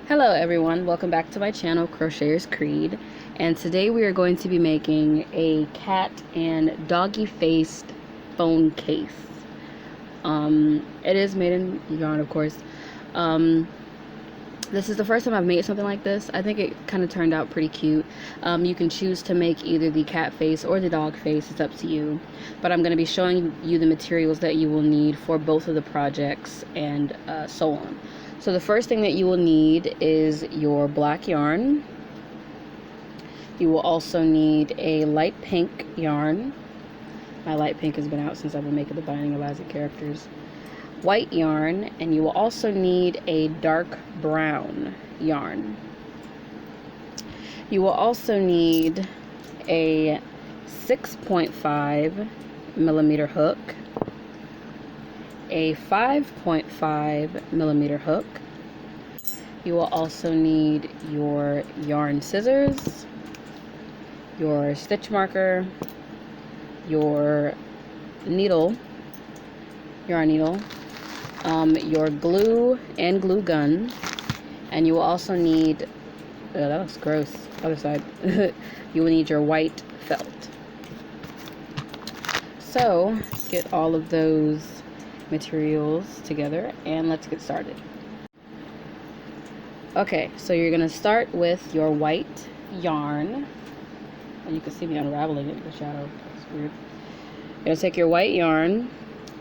Hello everyone, welcome back to my channel, Crocheters Creed, and today we are going to be making a cat and doggy faced phone case. It is made in yarn, of course. This is the first time I've made something like this. I think it kind of turned out pretty cute. You can choose to make either the cat face or the dog face, it's up to you. But I'm going to be showing you the materials that you will need for both of the projects and so on. So the first thing that you will need is your black yarn. You will also need a light pink yarn. My light pink has been out since I've been making the Binding of Isaac characters. White yarn, and you will also need a dark brown yarn. You will also need a 6.5 millimeter hook, a 5.5 millimeter hook. You will also need your yarn scissors, your stitch marker, your needle, yarn needle, your glue and glue gun, and you will also need, that looks gross, other side, you will need your white felt. So, get all of those materials together and let's get started. Okay, so you're going to start with your white yarn, and you can see me unraveling it in the shadow, that's weird. You're going to take your white yarn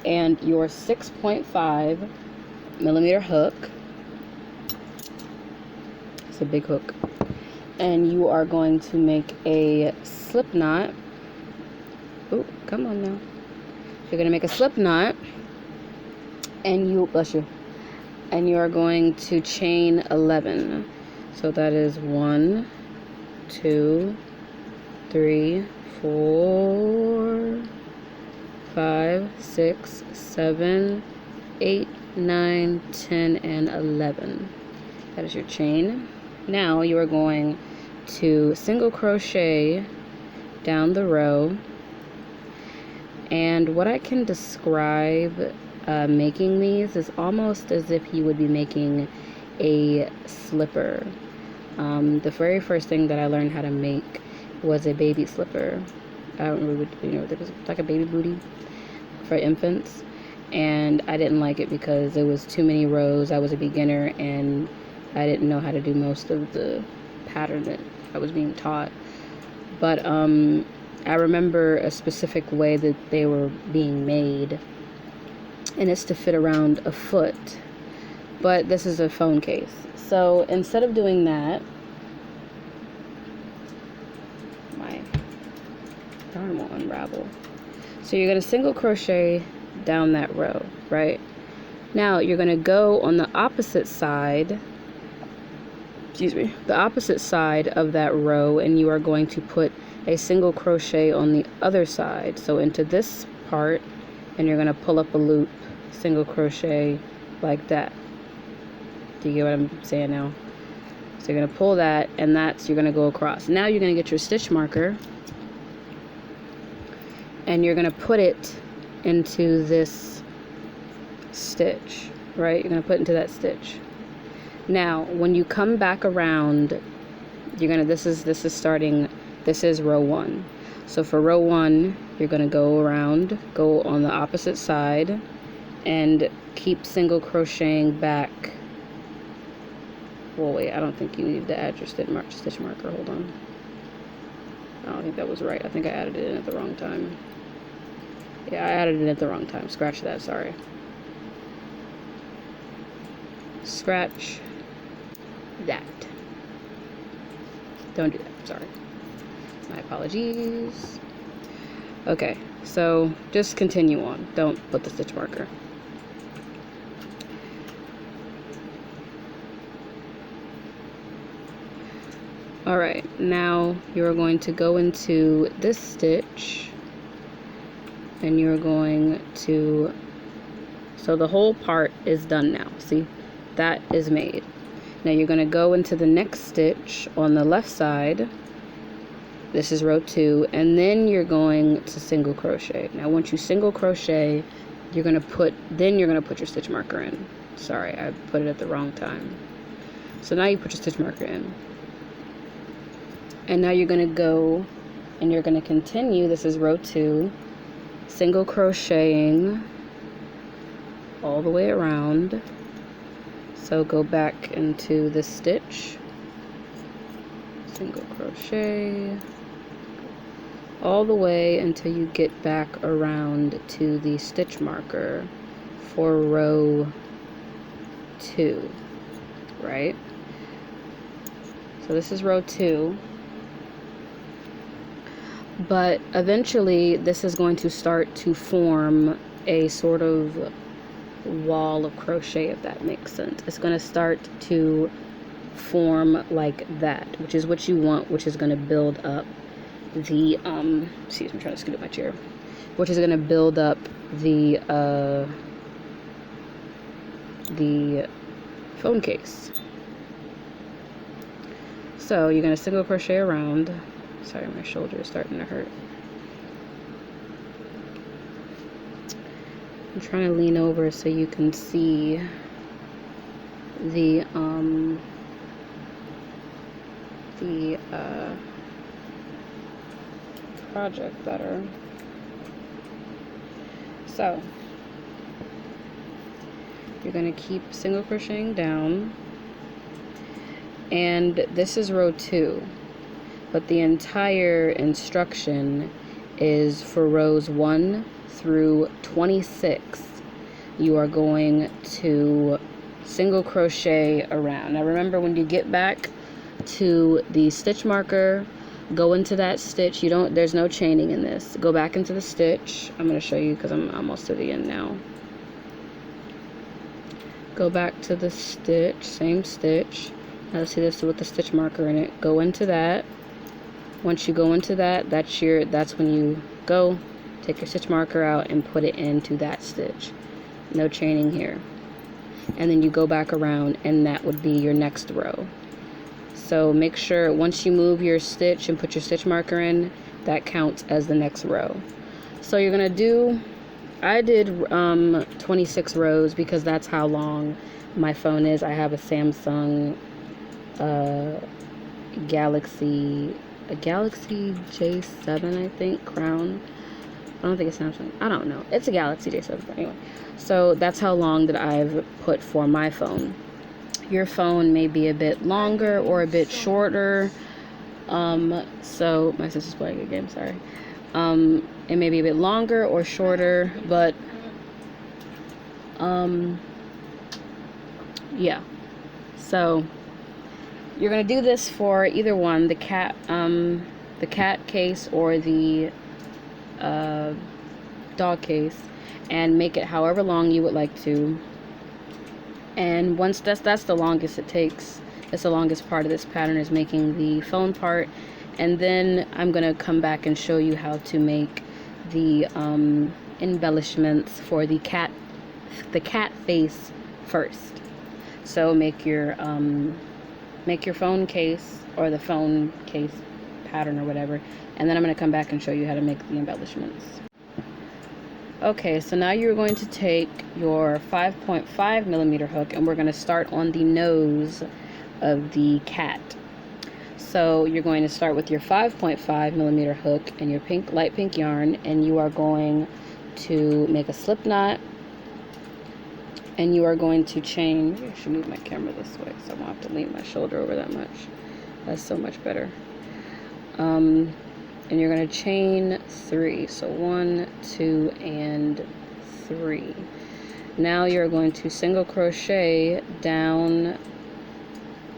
and your 6.5 millimeter hook. It's a big hook, and you are going to make a slip knot. Oh, come on now. You're going to make a slip knot, and you, bless you, and you are going to chain 11. So that is 1, 2, 3, 4, 5, 6, 7, 8, 9, 10, and 11. That is your chain. Now you are going to single crochet down the row, and what I can describe making these is almost as if you would be making a slipper. The very first thing that I learned how to make was a baby slipper. I don't really, it was like a baby booty for infants, and I didn't like it because it was too many rows. I was a beginner and I didn't know how to do most of the pattern that I was being taught. But I remember a specific way that they were being made, and it's to fit around a foot, but this is a phone case. So instead of doing that, my yarn will unravel. So you're going to single crochet down that row, right? Now you're going to go on the opposite side, the opposite side of that row, and you are going to put a single crochet on the other side, so into this part, and you're going to pull up a loop, single crochet like that. Do you get what I'm saying now? So you're going to pull that, and you're going to go across. Now you're going to get your stitch marker, and you're going to put it into this stitch, right? You're going to put it into that stitch. Now when you come back around, you're going to, this is row 1. So for row 1, you're going to go around, go on the opposite side, and keep single crocheting back. Well, wait, I don't think you need to add your stitch marker. Hold on. I don't think that was right. I think I added it in at the wrong time. Yeah, I added it at the wrong time. Scratch that, sorry. Scratch that. Don't do that, sorry. My apologies. Okay, so just continue on. Don't put the stitch marker. Alright, now you're going to go into this stitch, and you're going to, so the whole part is done now. See, that is made. Now you're going to go into the next stitch on the left side. This is row 2, and then you're going to single crochet. Now once you single crochet, you're going to put your stitch marker in. Sorry, I put it at the wrong time. So now you put your stitch marker in. And now you're going to go and you're going to continue. This is row 2, single crocheting all the way around. So go back into the stitch, single crochet all the way until you get back around to the stitch marker for row 2, right? So this is row 2. But eventually this is going to start to form a sort of wall of crochet, if that makes sense. It's going to start to form like that, which is what you want, which is going to build up the excuse me, I'm trying to scoot up my chair, which is going to build up the phone case. So you're going to single crochet around. Sorry, my shoulder is starting to hurt. I'm trying to lean over so you can see the project better. So you're going to keep single crocheting down, and this is row 2. But the entire instruction is for rows 1 through 26. You are going to single crochet around. Now remember, when you get back to the stitch marker, go into that stitch. There's no chaining in this. Go back into the stitch. I'm going to show you because I'm almost to the end now. Go back to the stitch, same stitch. Now see this with the stitch marker in it. Go into that. Once you go into that, that's when you go, take your stitch marker out and put it into that stitch. No chaining here. And then you go back around, and that would be your next row. So make sure once you move your stitch and put your stitch marker in, that counts as the next row. So you're gonna do, I did 26 rows because that's how long my phone is. I have a Samsung Galaxy J7, I think, Crown. I don't think it's Samsung. I don't know. It's a Galaxy J7, but anyway. So that's how long that I've put for my phone. Your phone may be a bit longer or a bit shorter. So my sister's playing a game, sorry. It may be a bit longer or shorter, but yeah. So you're gonna do this for either one, the cat case or the dog case, and make it however long you would like to. And once that's the longest it takes. That's the longest part of this pattern, is making the phone part. And then I'm gonna come back and show you how to make the embellishments for the cat face first. So make your phone case, or the phone case pattern or whatever, and then I'm going to come back and show you how to make the embellishments. Okay, so now you're going to take your 5.5 millimeter hook, and we're going to start on the nose of the cat. So you're going to start with your 5.5 millimeter hook and your light pink yarn, and you are going to make a slip knot, and you are going to chain. Maybe I should move my camera this way so I won't have to lean my shoulder over that much. That's so much better. And you're going to chain 3. So 1, 2, and 3. Now you're going to single crochet down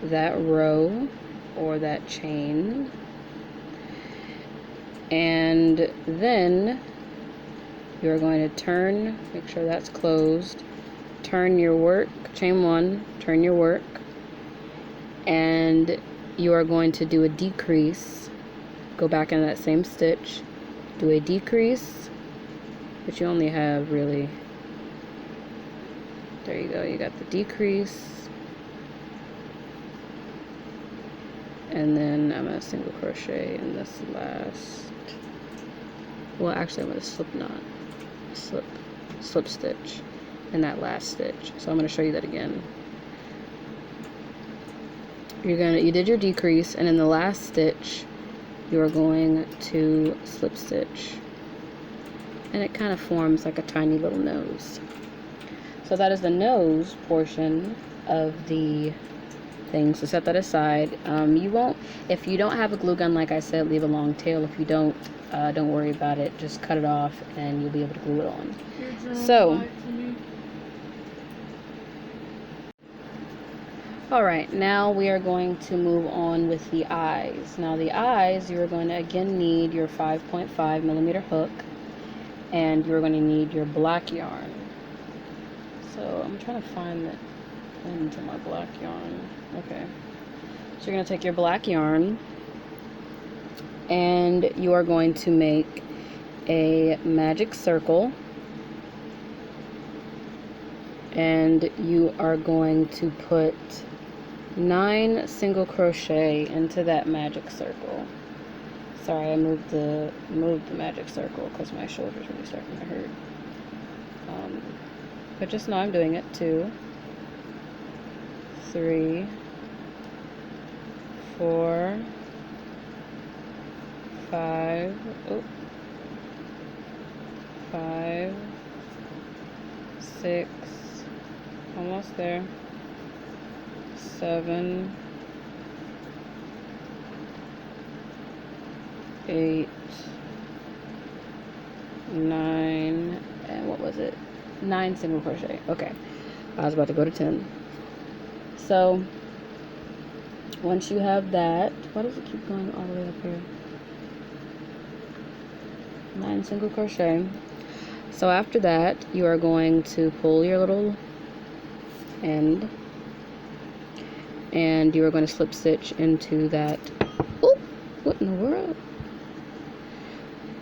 that row or that chain, and then you're going to turn, make sure that's closed, turn your work, chain 1, turn your work, and you are going to do a decrease. Go back in that same stitch, do a decrease, but you only have really, there you go, you got the decrease, and then I'm going to single crochet in this last, well actually I'm going to slip knot, slip stitch in that last stitch. So I'm going to show you that again. you did your decrease, and in the last stitch you're going to slip stitch, and it kind of forms like a tiny little nose. So that is the nose portion of the thing. So set that aside. You won't, if you don't have a glue gun, like I said, leave a long tail. If you don't worry about it, just cut it off and you'll be able to glue it on. So alright, now we are going to move on with the eyes. Now the eyes, you are going to again need your 5.5 millimeter hook, and you're going to need your black yarn. So I'm trying to find the end to my black yarn. Okay. So you're going to take your black yarn, and you are going to make a magic circle, and you are going to put 9 single crochet into that magic circle. Sorry, I moved the magic circle because my shoulder's really starting to hurt. But just know I'm doing it. 2, 3, 4, 5, 5, 6, almost there, 7, 8, 9, and what was it? 9 single crochet. Okay, I was about to go to 10. So once you have that, why does it keep going all the way up here? 9 single crochet. So after that, you are going to pull your little end, and you are going to slip stitch into that. Oh, what in the world?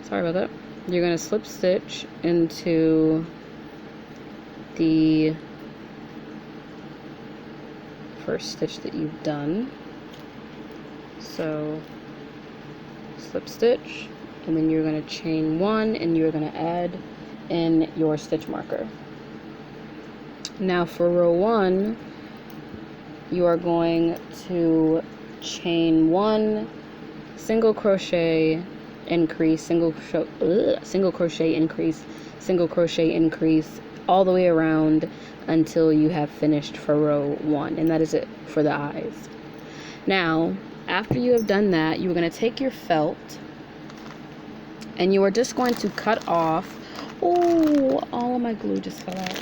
Sorry about that. You're going to slip stitch into the first stitch that you've done. So slip stitch, and then you're going to chain 1, and you're going to add in your stitch marker. Now for row 1, you are going to chain 1 single crochet increase, single crochet increase, single crochet increase, all the way around until you have finished for row 1, and that is it for the eyes. Now after you have done that, you're going to take your felt, and you are just going to cut off. Oh, all of my glue just fell out.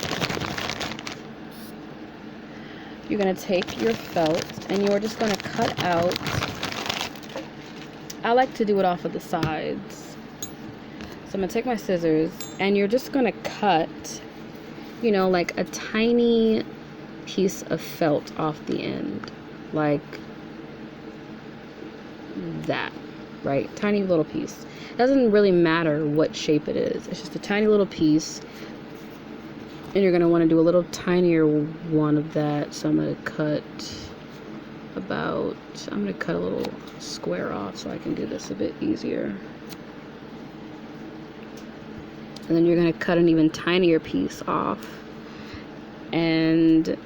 You're going to take your felt, and you are just going to cut out. I like to do it off of the sides. So I'm going to take my scissors, and you're just going to cut, you know, like a tiny piece of felt off the end, like that, right? Tiny little piece. It doesn't really matter what shape it is. It's just a tiny little piece, and you're going to want to do a little tinier one of that. So I'm going to cut a little square off so I can do this a bit easier. And then you're going to cut an even tinier piece off, and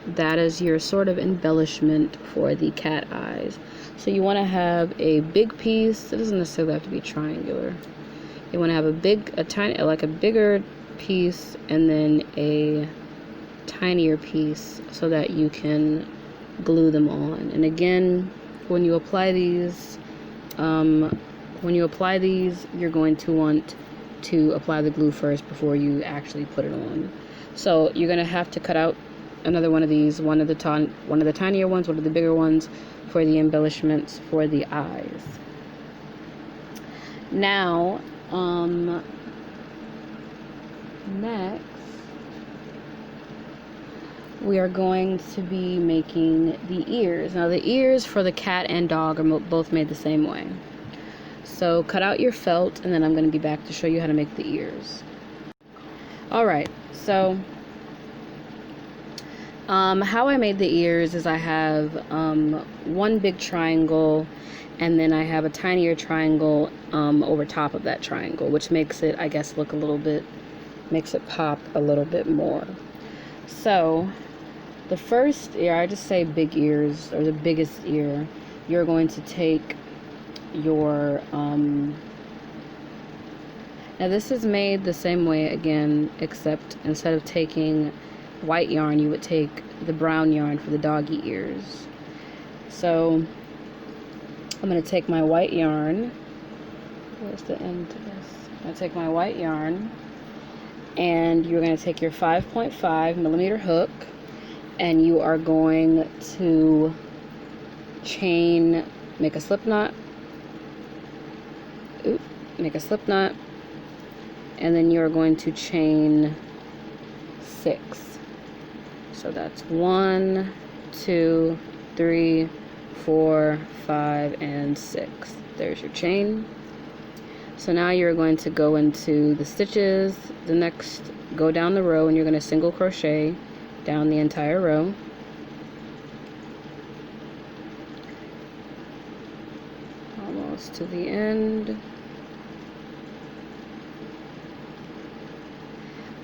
that is your sort of embellishment for the cat eyes. So you want to have a big piece. It doesn't necessarily have to be triangular. You want to have a bigger piece, and then a tinier piece so that you can glue them on. And again, when you apply these, you're going to want to apply the glue first before you actually put it on. So you're going to have to cut out another one of these, one of the tinier ones, one of the bigger ones, for the embellishments for the eyes. Now, next, we are going to be making the ears. Now the ears for the cat and dog are both made the same way. So cut out your felt, and then I'm going to be back to show you how to make the ears. Alright, so how I made the ears is I have one big triangle, and then I have a tinier triangle over top of that triangle, which makes it, I guess, makes it pop a little bit more. So The first ear, I just say big ears, or the biggest ear, you're going to take your, now this is made the same way again, except instead of taking white yarn, you would take the brown yarn for the doggy ears. So I'm going to take my white yarn. Where's the end to this? I'm going to take my white yarn, and you're going to take your 5.5 millimeter hook, and you are going to chain, make a slip knot, make a slip knot, and then you're going to chain 6. So that's 1, 2, 3, 4, 5, and 6. There's your chain. So now you're going to go into the stitches, the next, go down the row, and you're going to single crochet down the entire row. Almost to the end.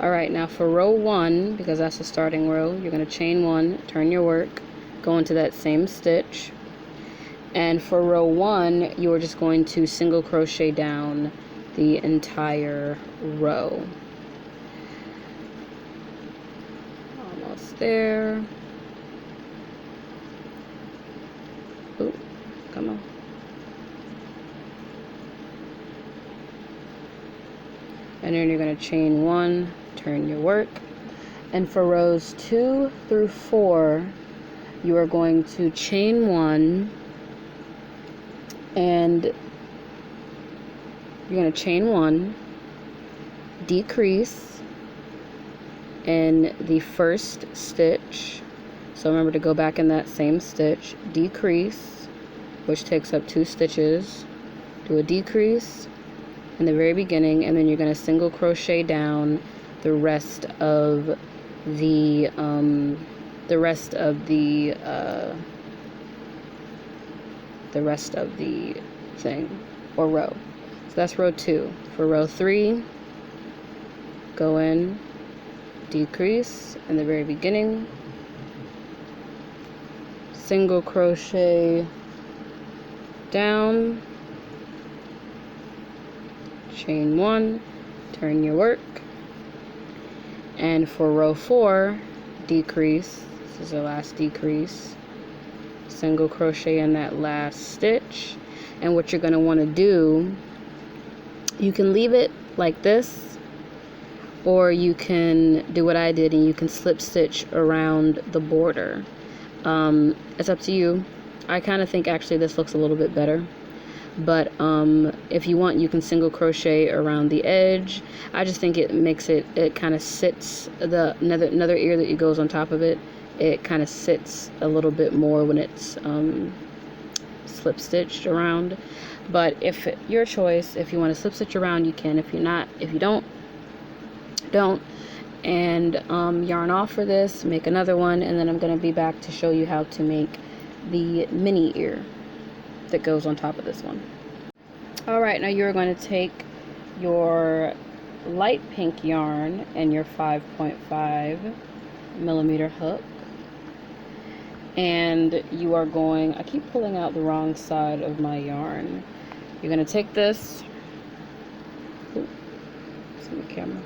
Alright, now for row 1, because that's the starting row, you're going to chain 1, turn your work, go into that same stitch. And for row 1, you are just going to single crochet down the entire row. Almost there. Ooh, come on. And then you're going to chain 1, turn your work. And for rows 2 through 4, you are going to chain 1, and you're going to chain 1, decrease in the first stitch. So remember to go back in that same stitch, decrease, which takes up 2 stitches, do a decrease in the very beginning, and then you're going to single crochet down the rest of the thing, or row. So that's row 2. For row 3, go in, decrease in the very beginning, single crochet down, chain 1, turn your work. And for row 4, decrease, this is the last decrease, single crochet in that last stitch. And what you're going to want to do, you can leave it like this, or you can do what I did and you can slip stitch around the border. It's up to you. I kind of think actually this looks a little bit better, but if you want, you can single crochet around the edge. I just think it makes it kind of sits, the another ear that goes on top of it, it kind of sits a little bit more when it's slip stitched around. But if your choice, if you want to slip stitch around, you can. If you don't, and yarn off for this, make another one, and then I'm going to be back to show you how to make the mini ear that goes on top of this one. Alright, now you're going to take your light pink yarn and your 5.5 millimeter hook, and you are going, I keep pulling out the wrong side of my yarn. You're going to take this, it's in the camera.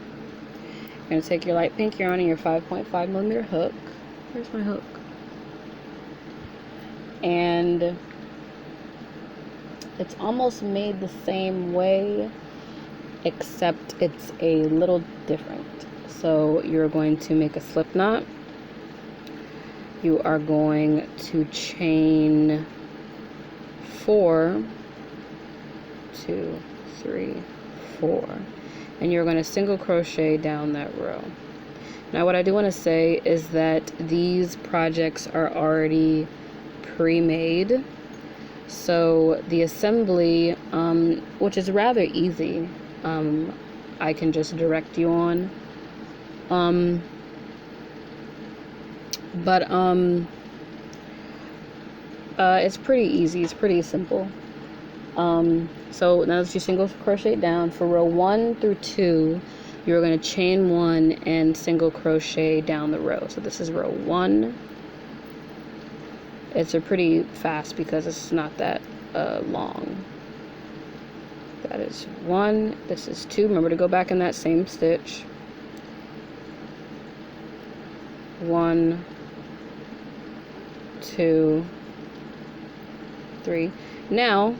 You're going to take your light pink yarn and your 5.5 millimeter hook. Where's my hook? And it's almost made the same way, except it's a little different. So you're going to make a slip knot. You are going to chain 4, 2, 3, 4, and you're going to single crochet down that row. Now what I do want to say is that these projects are already pre-made, so the assembly, which is rather easy, I can just direct you on, but it's pretty easy, it's pretty simple. So now that you single crochet down, for row 1 through 2, you're going to chain 1 and single crochet down the row. So this is row 1, it's a pretty fast because it's not that long. That is 1, this is 2. Remember to go back in that same stitch. 1, 2, 3. Now,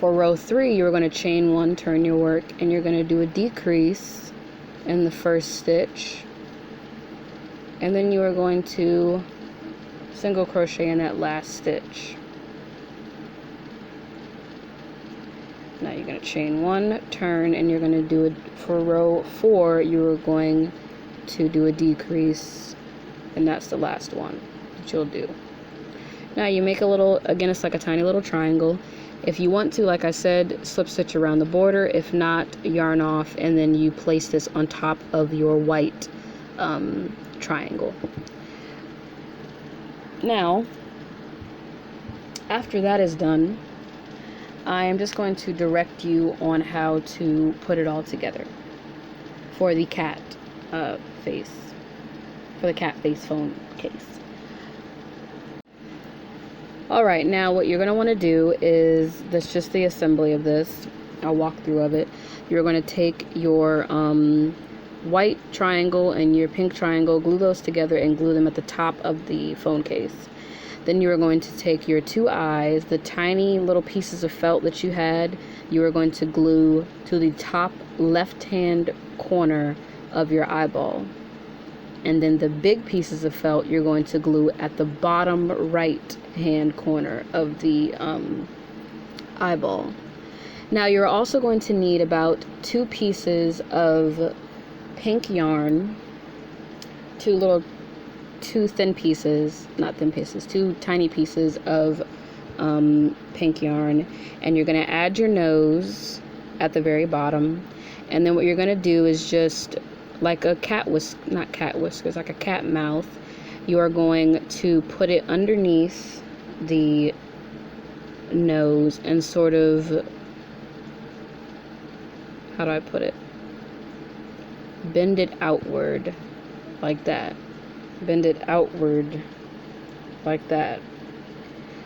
for row 3, you're going to chain 1, turn your work, and you're going to do a decrease in the first stitch. And then you are going to single crochet in that last stitch. Now you're going to chain 1, turn, and you're going to do it for row 4. You are going to do a decrease, and that's the last one that you'll do. Now you make a little, again, it's like a tiny little triangle. If you want to, like I said, slip stitch around the border. If not, yarn off, and then you place this on top of your white triangle. Now, after that is done, I am just going to direct you on how to put it all together for the cat face, for the cat face phone case. Alright, now what you're going to want to do is, that's just the assembly of this, I'll walk through of it. You're going to take your white triangle and your pink triangle, glue those together and glue them at the top of the phone case. Then you are going to take your 2 eyes, the tiny little pieces of felt that you had, you are going to glue to the top left-hand corner of your eyeball. And then the big pieces of felt you're going to glue at the bottom right-hand corner of the eyeball. Now you're also going to need about 2 pieces of pink yarn, 2 thin pieces, not thin pieces, 2 tiny pieces of pink yarn, and you're going to add your nose at the very bottom. And then what you're going to do is just like a cat not cat whiskers, like a cat mouth, you are going to put it underneath the nose and sort of, how do I put it, bend it outward like that. Bend it outward like that,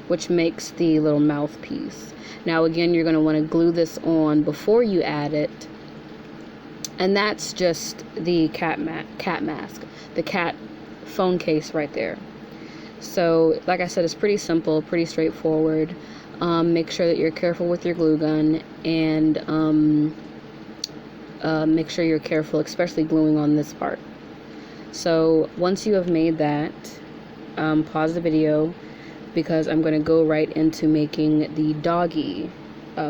which makes the little mouthpiece. Now again, you're going to want to glue this on before you add it, and that's just the cat mask, the cat phone case right there. So like I said, it's pretty simple, pretty straightforward. Make sure that you're careful with your glue gun, and make sure you're careful, especially gluing on this part. So once you have made that, pause the video, because I'm going to go right into making the doggy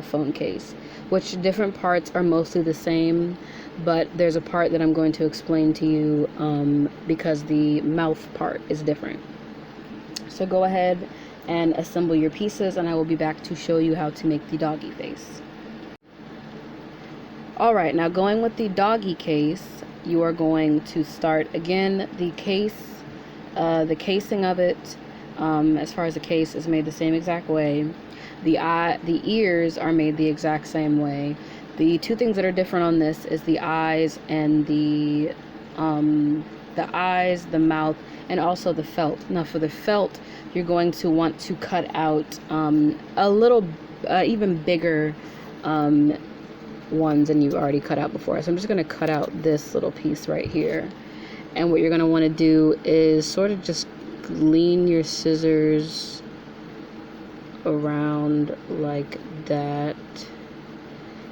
phone case, which different parts are mostly the same, but there's a part that I'm going to explain to you because the mouth part is different. So go ahead and assemble your pieces, and I will be back to show you how to make the doggy face. Alright, now going with the doggy case, you are going to start again the case, the casing of it, as far as the case is made the same exact way. The ears are made the exact same way. The 2 things that are different on this is the eyes and the eyes, the mouth, and also the felt. Now for the felt, you're going to want to cut out a little even bigger ones than you've already cut out before. So I'm just going to cut out this little piece right here, and what you're going to want to do is sort of just lean your scissors around like that.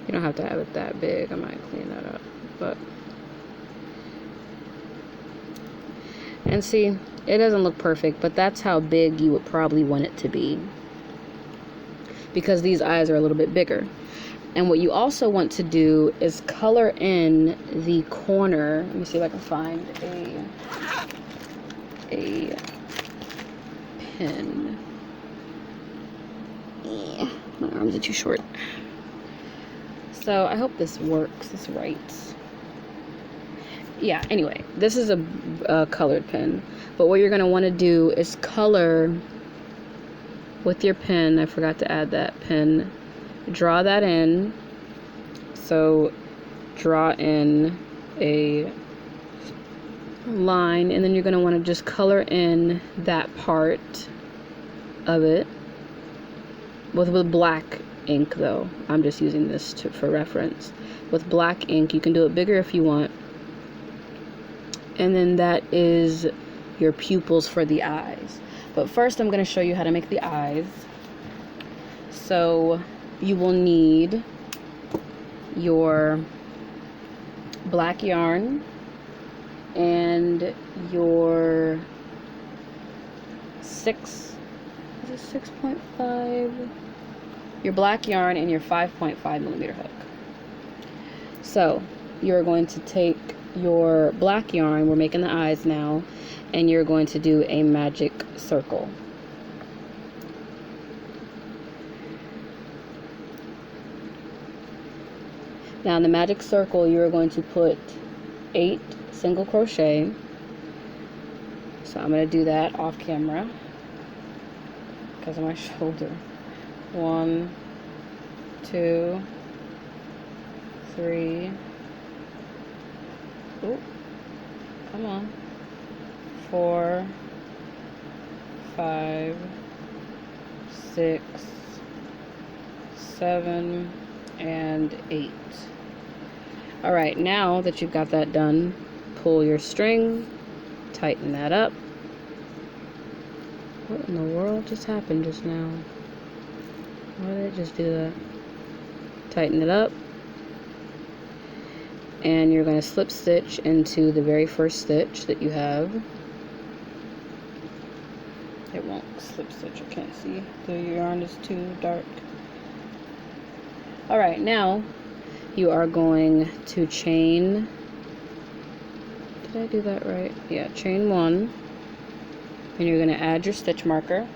You don't have to have it that big. I might clean that up, but, and see, it doesn't look perfect, but that's how big you would probably want it to be, because these eyes are a little bit bigger. And what you also want to do is color in the corner. Let me see if I can find a pin. Yeah, my arms are too short. So I hope this works, this writes. Yeah, anyway, this is a colored pen. But what you're going to want to do is color with your pen. I forgot to add that pen. Draw that in. So draw in a line, and then you're going to want to just color in that part of it with black ink, though. I'm just using this for reference. With black ink, you can do it bigger if you want. And then that is your pupils for the eyes. But first I'm going to show you how to make the eyes. So you will need your black yarn and your 6.5, your black yarn and your 5.5 millimeter hook. So you're going to take your black yarn, we're making the eyes now, and you're going to do a magic circle. Now in the magic circle, you're going to put 8 single crochet. So I'm going to do that off camera because of my shoulder. 1, 2, 3. Oh, come on. 4, 5, 6, 7, and 8. All right, now that you've got that done, pull your string, tighten that up. What in the world just happened just now? Why did it just do that? Tighten it up. And you're going to slip stitch into the very first stitch that you have. It won't slip stitch, I can't see. The yarn is too dark. Alright, now you are going to chain. Did I do that right? Yeah, chain 1. And you're going to add your stitch marker.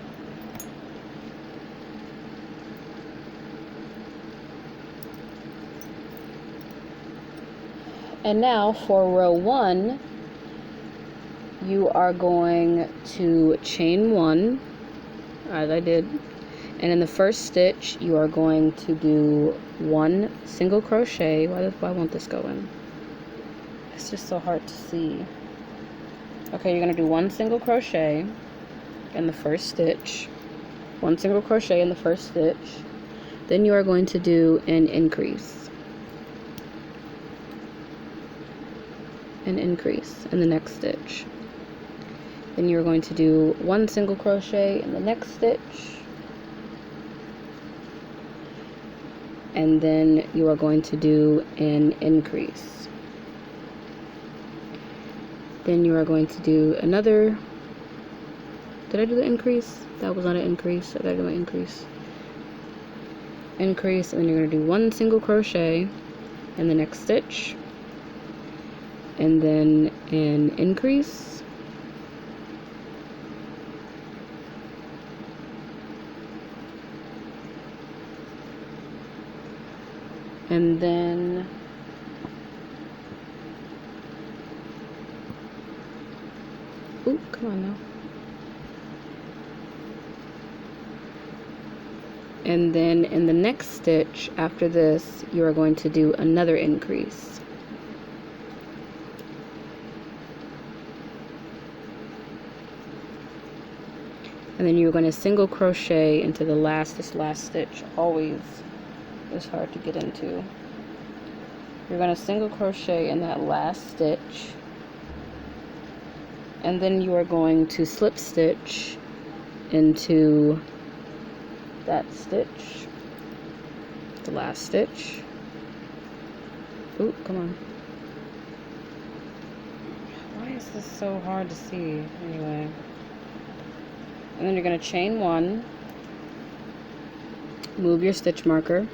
And now for row 1, you are going to chain 1, as I did. And in the first stitch, you are going to do 1 single crochet. Why won't this go in? It's just so hard to see. Okay, you're going to do 1 single crochet in the first stitch. 1 single crochet in the first stitch. Then you are going to do an increase. An increase in the next stitch. Then you're going to do 1 single crochet in the next stitch. And then you are going to do an increase. Then you are going to do another. Did I do the increase? That was not an increase. Did I do an increase? Increase, and then you're going to do 1 single crochet in the next stitch. And then an increase. And then ooh, come on now. And then in the next stitch after this, you are going to do another increase. And then you're going to single crochet into the this last stitch. Always is hard to get into. You're going to single crochet in that last stitch, and then you are going to slip stitch into that stitch, the last stitch. Ooh, come on. Why is this so hard to see? Anyway. And then you're going to chain 1, move your stitch marker,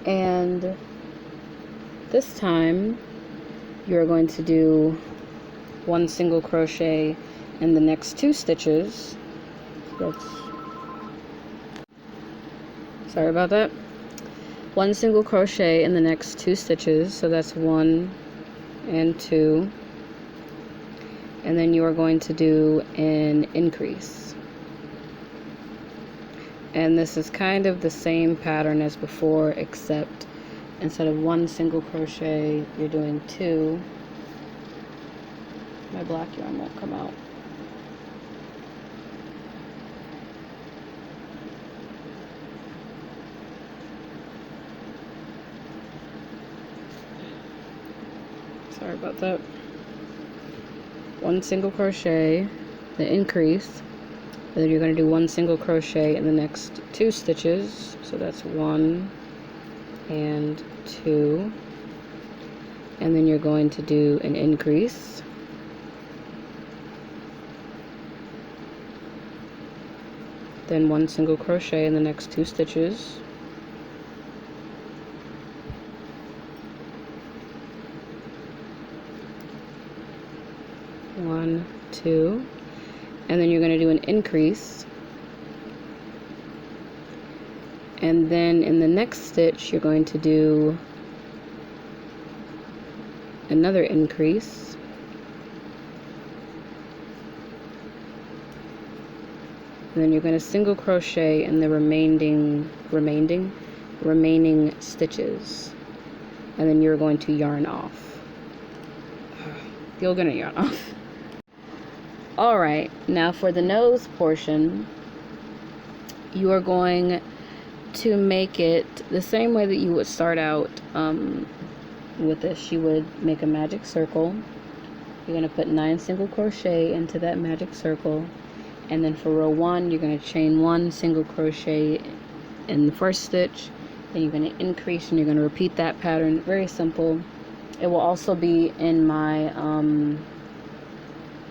and this time you're going to do 1 single crochet in the next 2 stitches. Sorry about that. 1 single crochet in the next 2 stitches, so that's 1 and 2, and then you are going to do an increase. And this is kind of the same pattern as before, except instead of 1 single crochet, you're doing 2. My black yarn won't come out. Sorry about that. 1 single crochet, the increase, and then you're going to do 1 single crochet in the next 2 stitches. So that's 1 and 2, and then you're going to do an increase, then 1 single crochet in the next 2 stitches, one, 2, and then you're going to do an increase, and then in the next stitch you're going to do another increase, and then you're going to single crochet in the remaining stitches, and then you're going to yarn off. You're going to yarn off. Alright, now for the nose portion, you are going to make it the same way that you would start out with this. You would make a magic circle. You're going to put 9 single crochet into that magic circle, and then for row 1 you're going to chain 1 single crochet in the first stitch, then you're going to increase and you're going to repeat that pattern. Very simple. It will also be in my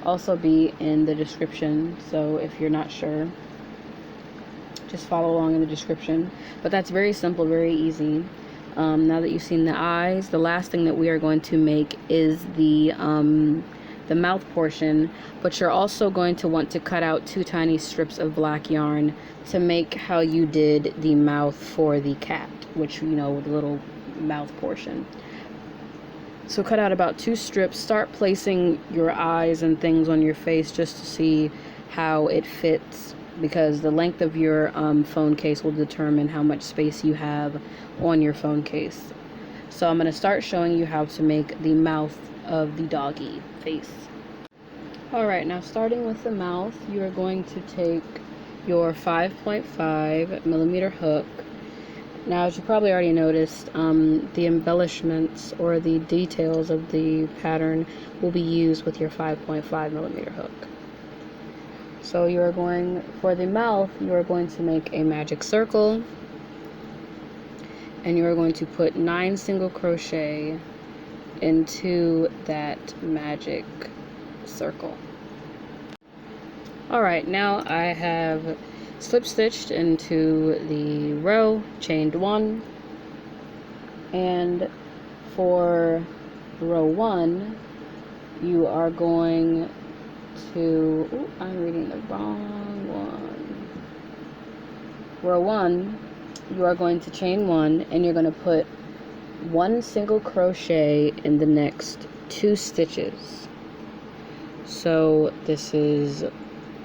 the description, so if you're not sure, just follow along in the description. But that's very simple, very easy. Now that you've seen the eyes, the last thing that we are going to make is the mouth portion, but you're also going to want to cut out 2 tiny strips of black yarn to make how you did the mouth for the cat, which, you know, the little mouth portion. So cut out about 2 strips, start placing your eyes and things on your face just to see how it fits, because the length of your phone case will determine how much space you have on your phone case. So I'm going to start showing you how to make the mouth of the doggy face. Alright, now starting with the mouth, you are going to take your 5.5 millimeter hook. Now, as you probably already noticed, the embellishments or the details of the pattern will be used with your 5.5 millimeter hook. So you are going, for the mouth, you are going to make a magic circle, and you are going to put 9 single crochet into that magic circle. Alright, now I have slip stitched into the row, chained 1, and for row 1 you are going to, I'm reading the wrong one. Row 1, you are going to chain 1, and you're going to put 1 single crochet in the next 2 stitches. So this is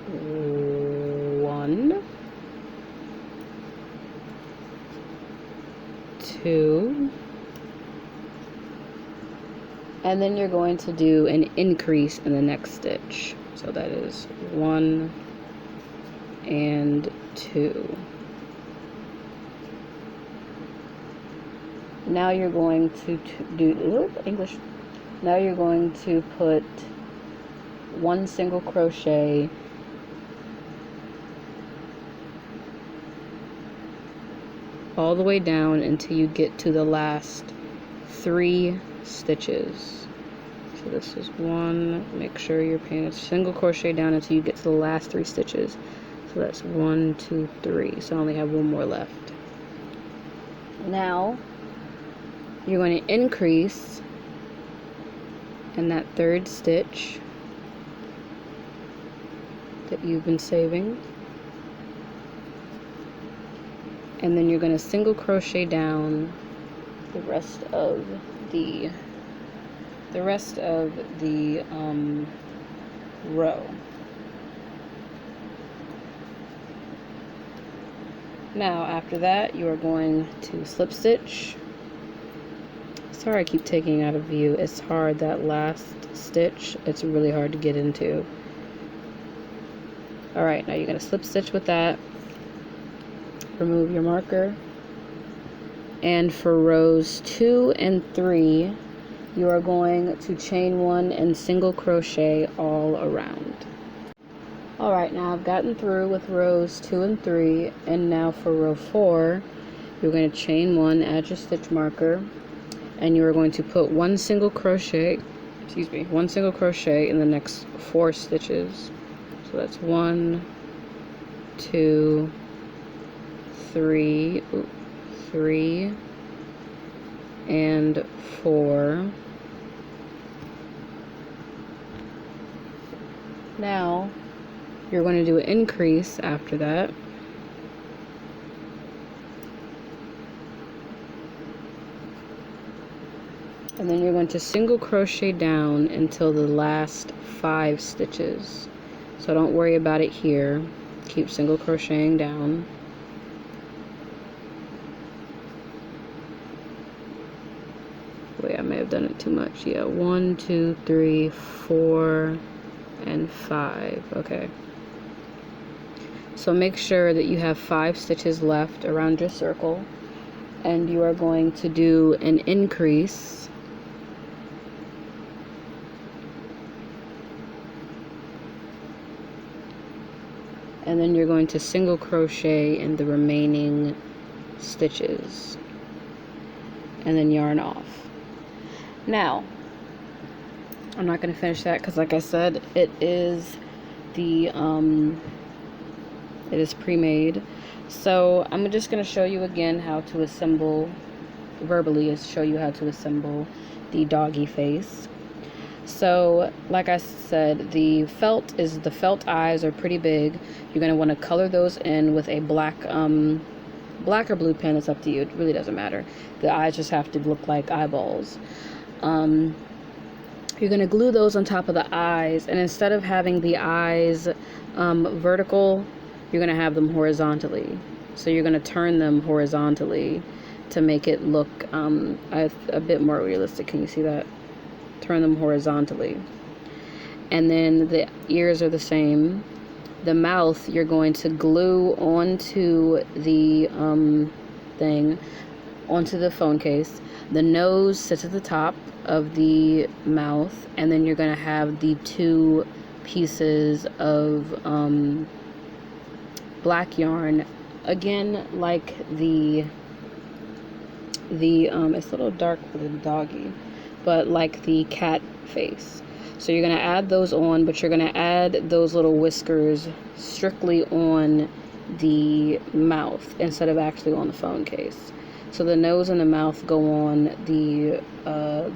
1, 2, and then you're going to do an increase in the next stitch. So that is 1 and 2. Now you're going to do English. Now you're going to put 1 single crochet all the way down until you get to the last 3 stitches. So this is 1, make sure you're paying a single crochet down until you get to the last 3 stitches. So that's 1, 2, 3. So I only have 1 more left. Now you're going to increase in that 3rd stitch that you've been saving, and then you're going to single crochet down the rest of the row. Now after that, you are going to slip stitch sorry I keep taking out of view. It's hard, that last stitch, it's really hard to get into. Alright, now you're going to slip stitch with that. Remove your marker. And for rows 2 and 3, you are going to chain 1 and single crochet all around. Alright, now I've gotten through with rows 2 and 3, and now for row 4, you're going to chain 1, add your stitch marker, and you're going to put one single crochet in the next 4 stitches. So that's 1, 2, 3, 3, and 4. Now you're going to do an increase after that. And then you're going to single crochet down until the last 5 stitches. So don't worry about it here. Keep single crocheting down. Wait, I may have done it too much. Yeah, 1, 2, 3, 4, and 5. Okay. So make sure that you have 5 stitches left around your circle, and you are going to do an increase. And then you're going to single crochet in the remaining stitches, and then yarn off. Now, I'm not going to finish that because, like I said, it is pre-made. So I'm just going to show you again how to assemble, verbally show you how to assemble the doggy face. So like I said, the felt eyes are pretty big. You're going to want to color those in with a black or blue pen. It's up to you. It really doesn't matter. The eyes just have to look like eyeballs. You're going to glue those on top of the eyes, and instead of having the eyes vertical, you're going to have them horizontally. So you're going to turn them horizontally to make it look a bit more realistic. Can you see that? Turn them horizontally. And then the ears are the same. The mouth, you're going to glue onto the onto the phone case. The nose sits at the top of the mouth, and then you're going to have the 2 pieces of black yarn, again like the it's a little dark for the doggy, but like the cat face. So you're going to add those on, but you're going to add those little whiskers strictly on the mouth instead of actually on the phone case. So the nose and the mouth go on the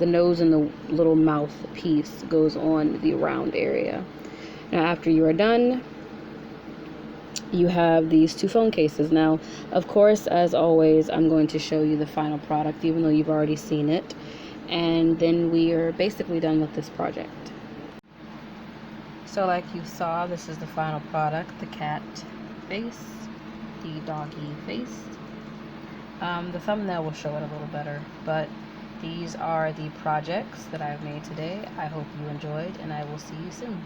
nose and the little mouth piece goes on the round area. Now after you are done, you have these 2 phone cases. Now, of course, as always, I'm going to show you the final product, even though you've already seen it. And then we are basically done with this project. So like you saw, this is the final product, the cat face, the doggy face. The thumbnail will show it a little better, but these are the projects that I've made today. I hope you enjoyed, and I will see you soon.